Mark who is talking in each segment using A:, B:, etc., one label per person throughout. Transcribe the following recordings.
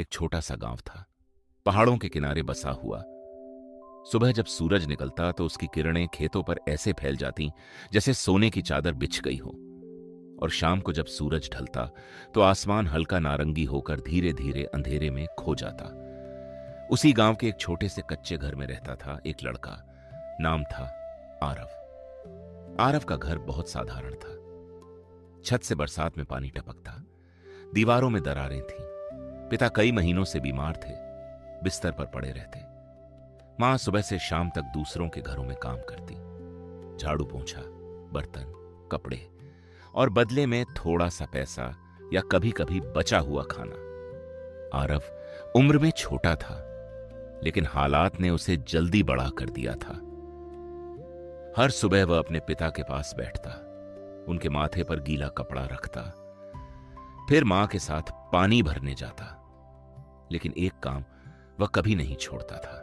A: एक छोटा सा गांव था, पहाड़ों के किनारे बसा हुआ। सुबह जब सूरज निकलता तो उसकी किरणें खेतों पर ऐसे फैल जाती जैसे सोने की चादर बिछ गई हो, और शाम को जब सूरज ढलता तो आसमान हल्का नारंगी होकर धीरे धीरे अंधेरे में खो जाता। उसी गांव के एक छोटे से कच्चे घर में रहता था एक लड़का। नाम था आरव। आरव का घर बहुत साधारण था। छत से बरसात में पानी टपकता, दीवारों में दरारें थीं। पिता कई महीनों से बीमार थे, बिस्तर पर पड़े रहते। मां सुबह से शाम तक दूसरों के घरों में काम करती, झाड़ू पोंछा, बर्तन, कपड़े, और बदले में थोड़ा सा पैसा या कभी कभी बचा हुआ खाना। आरव उम्र में छोटा था, लेकिन हालात ने उसे जल्दी बड़ा कर दिया था। हर सुबह वह अपने पिता के पास बैठता, उनके माथे पर गीला कपड़ा रखता, फिर मां के साथ पानी भरने जाता। लेकिन एक काम वह कभी नहीं छोड़ता था,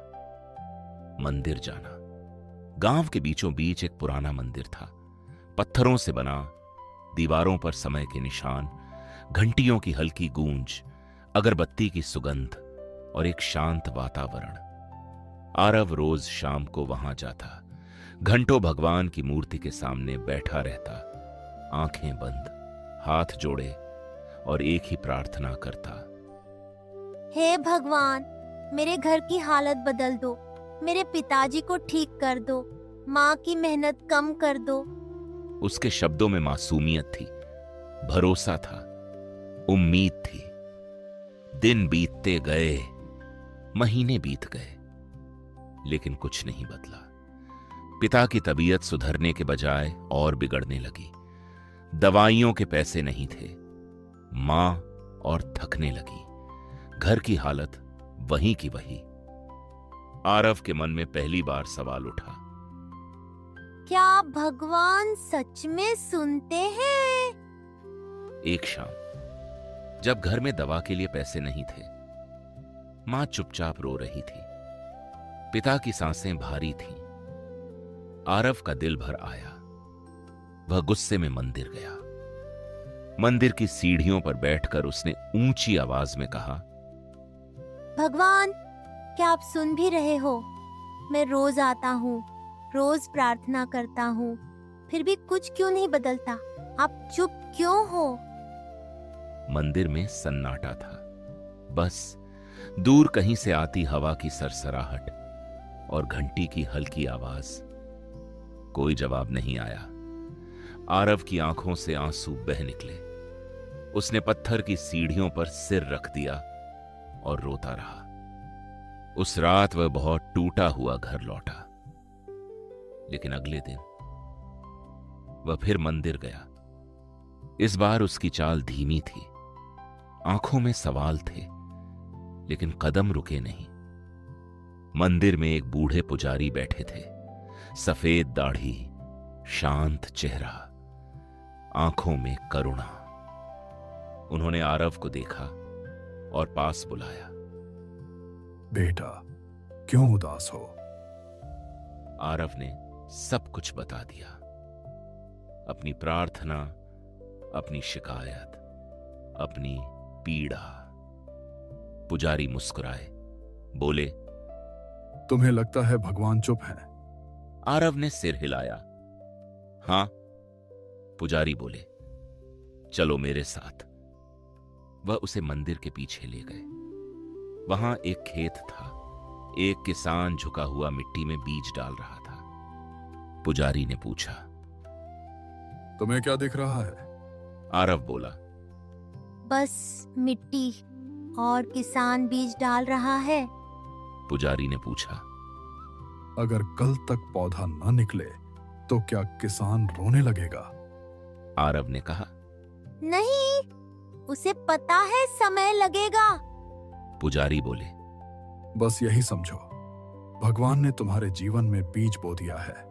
A: मंदिर जाना। गांव के बीचों बीच एक पुराना मंदिर था, पत्थरों से बना, दीवारों पर समय के निशान, घंटियों की हल्की गूंज, अगरबत्ती की सुगंध और एक शांत वातावरण। आरव रोज शाम को वहां जाता, घंटों भगवान की मूर्ति के सामने बैठा रहता, आंखें बंद, हाथ जोड़े और एक ही प्रार्थना करता।
B: हे भगवान, मेरे घर की हालत बदल दो, मेरे पिताजी को ठीक कर दो, माँ की मेहनत कम कर दो।
A: उसके शब्दों में मासूमियत थी, भरोसा था, उम्मीद थी। दिन बीतते गए, महीने बीत गए, लेकिन कुछ नहीं बदला। पिता की तबीयत सुधरने के बजाय और बिगड़ने लगी। दवाइयों के पैसे नहीं थे, मां और थकने लगी। घर की हालत वहीं की वही। आरव के मन में पहली बार सवाल उठा,
B: क्या भगवान सच में सुनते हैं?
A: एक शाम जब घर में दवा के लिए पैसे नहीं थे, मां चुपचाप रो रही थी, पिता की सांसें भारी थीं। आरव का दिल भर आया। वह गुस्से में मंदिर गया। मंदिर की सीढ़ियों पर बैठकर उसने ऊंची आवाज में कहा,
B: भगवान, क्या आप सुन भी रहे हो? मैं रोज आता हूँ, रोज प्रार्थना करता हूँ, फिर भी कुछ क्यों नहीं बदलता? आप चुप क्यों हो?
A: मंदिर में सन्नाटा था, बस दूर कहीं से आती हवा की सरसराहट और घंटी की हल्की आवाज। कोई जवाब नहीं आया। आरव की आंखों से आंसू बह निकले। उसने पत्थर की सीढ़ियों पर सिर रख दिया और रोता रहा। उस रात वह बहुत टूटा हुआ घर लौटा। लेकिन अगले दिन वह फिर मंदिर गया। इस बार उसकी चाल धीमी थी, आंखों में सवाल थे, लेकिन कदम रुके नहीं। मंदिर में एक बूढ़े पुजारी बैठे थे, सफेद दाढ़ी, शांत चेहरा, आंखों में करुणा। उन्होंने आरव को देखा और पास बुलाया।
C: बेटा, क्यों उदास हो?
A: आरव ने सब कुछ बता दिया, अपनी प्रार्थना, अपनी शिकायत, अपनी पीड़ा। पुजारी मुस्कुराए, बोले,
C: तुम्हें लगता है भगवान चुप है?
A: आरव ने सिर हिलाया। हां। पुजारी बोले, चलो मेरे साथ। वह उसे मंदिर के पीछे ले गए। वहां एक खेत था। एक किसान झुका हुआ मिट्टी में बीज डाल रहा था। पुजारी ने पूछा,
C: तुम्हें क्या दिख रहा है?
A: आरव बोला,
B: बस मिट्टी, और किसान बीज डाल रहा है।
A: पुजारी ने पूछा,
C: अगर कल तक पौधा न निकले तो क्या किसान रोने लगेगा?
A: आरव ने कहा,
B: नहीं, उसे पता है समय लगेगा।
A: पुजारी बोले,
C: बस यही समझो, भगवान ने तुम्हारे जीवन में बीज बो दिया है।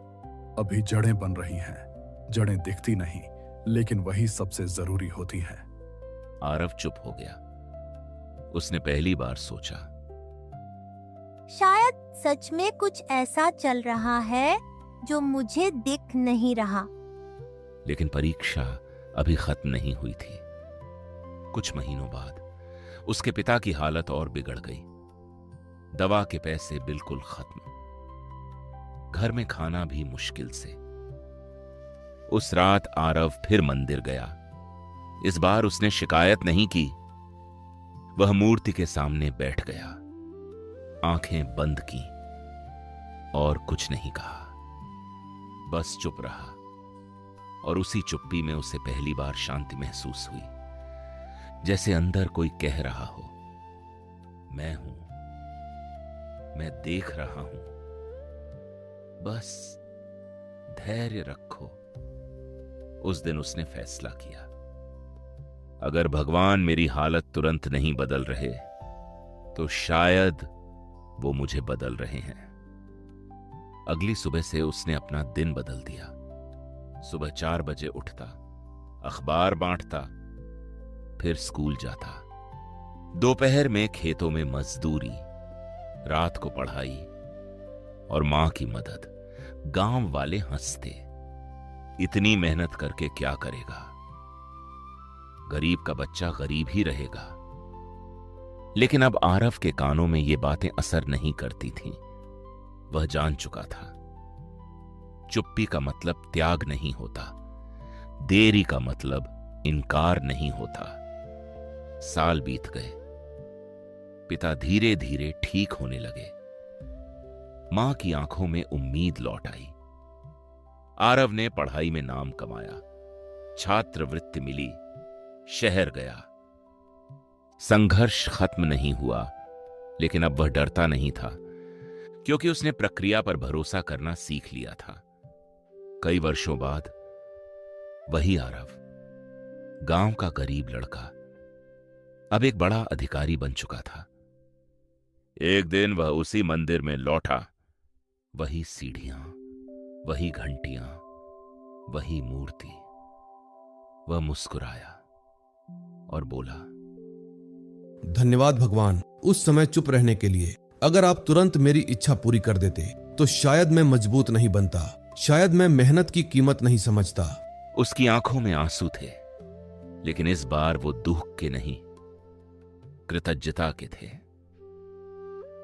C: अभी जड़ें बन रही हैं। जड़ें दिखती नहीं, लेकिन वही सबसे जरूरी होती हैं।
A: आरव चुप हो गया। उसने पहली बार सोचा,
B: शायद सच में कुछ ऐसा चल रहा है जो मुझे दिख नहीं रहा।
A: लेकिन परीक्षा अभी खत्म नहीं हुई थी। कुछ महीनों बाद उसके पिता की हालत और बिगड़ गई। दवा के पैसे बिल्कुल खत्म, घर में खाना भी मुश्किल से। उस रात आरव फिर मंदिर गया। इस बार उसने शिकायत नहीं की। वह मूर्ति के सामने बैठ गया, आंखें बंद की और कुछ नहीं कहा, बस चुप रहा। और उसी चुप्पी में उसे पहली बार शांति महसूस हुई, जैसे अंदर कोई कह रहा हो, मैं हूं, मैं देख रहा हूं, बस धैर्य रखो। उस दिन उसने फैसला किया, अगर भगवान मेरी हालत तुरंत नहीं बदल रहे तो शायद वो मुझे बदल रहे हैं। अगली सुबह से उसने अपना दिन बदल दिया। सुबह 4 बजे उठता, अखबार बांटता, फिर स्कूल जाता। दोपहर में खेतों में मजदूरी, रात को पढ़ाई और मां की मदद। गांव वाले हंसते, इतनी मेहनत करके क्या करेगा, गरीब का बच्चा गरीब ही रहेगा। लेकिन अब आरव के कानों में ये बातें असर नहीं करती थीं। वह जान चुका था, चुप्पी का मतलब त्याग नहीं होता, देरी का मतलब इनकार नहीं होता। साल बीत गए, पिता धीरे धीरे ठीक होने लगे। मां की आंखों में उम्मीद लौट आई। आरव ने पढ़ाई में नाम कमाया, छात्रवृत्ति मिली, शहर गया। संघर्ष खत्म नहीं हुआ, लेकिन अब वह डरता नहीं था, क्योंकि उसने प्रक्रिया पर भरोसा करना सीख लिया था। कई वर्षों बाद वही आरव, गांव का गरीब लड़का, अब एक बड़ा अधिकारी बन चुका था। एक दिन वह उसी मंदिर में लौटा, वही सीढ़ियां, वही घंटियां, वही मूर्ति। वह मुस्कुराया और बोला,
D: धन्यवाद भगवान उस समय चुप रहने के लिए। अगर आप तुरंत मेरी इच्छा पूरी कर देते तो शायद मैं मजबूत नहीं बनता, शायद मैं मेहनत की कीमत नहीं समझता।
A: उसकी आंखों में आंसू थे, लेकिन इस बार वो दुख के नहीं, कृतज्ञता के थे।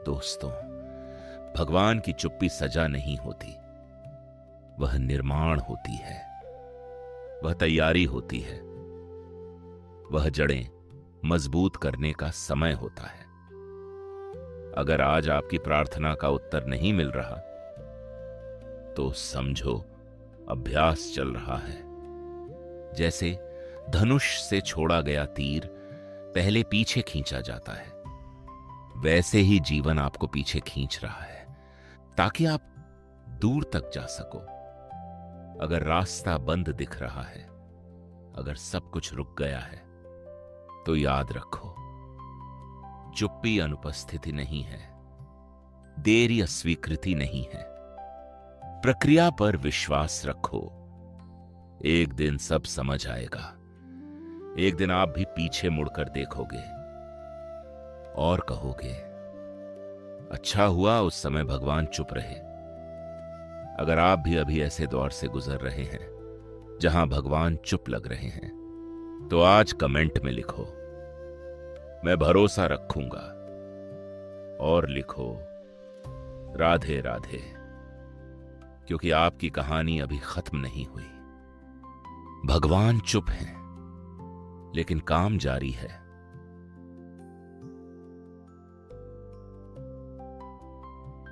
A: दोस्तों, भगवान की चुप्पी सजा नहीं होती, वह निर्माण होती है, वह तैयारी होती है, वह जड़ें मजबूत करने का समय होता है। अगर आज आपकी प्रार्थना का उत्तर नहीं मिल रहा तो समझो अभ्यास चल रहा है। जैसे धनुष से छोड़ा गया तीर पहले पीछे खींचा जाता है, वैसे ही जीवन आपको पीछे खींच रहा है ताकि आप दूर तक जा सको। अगर रास्ता बंद दिख रहा है, अगर सब कुछ रुक गया है, तो याद रखो, चुप्पी अनुपस्थिति नहीं है, देरी अस्वीकृति नहीं है। प्रक्रिया पर विश्वास रखो, एक दिन सब समझ आएगा। एक दिन आप भी पीछे मुड़कर देखोगे और कहोगे, अच्छा हुआ उस समय भगवान चुप रहे। अगर आप भी अभी ऐसे दौर से गुजर रहे हैं जहां भगवान चुप लग रहे हैं, तो आज कमेंट में लिखो, मैं भरोसा रखूंगा, और लिखो, राधे राधे, क्योंकि आपकी कहानी अभी खत्म नहीं हुई। भगवान चुप हैं, लेकिन काम जारी है।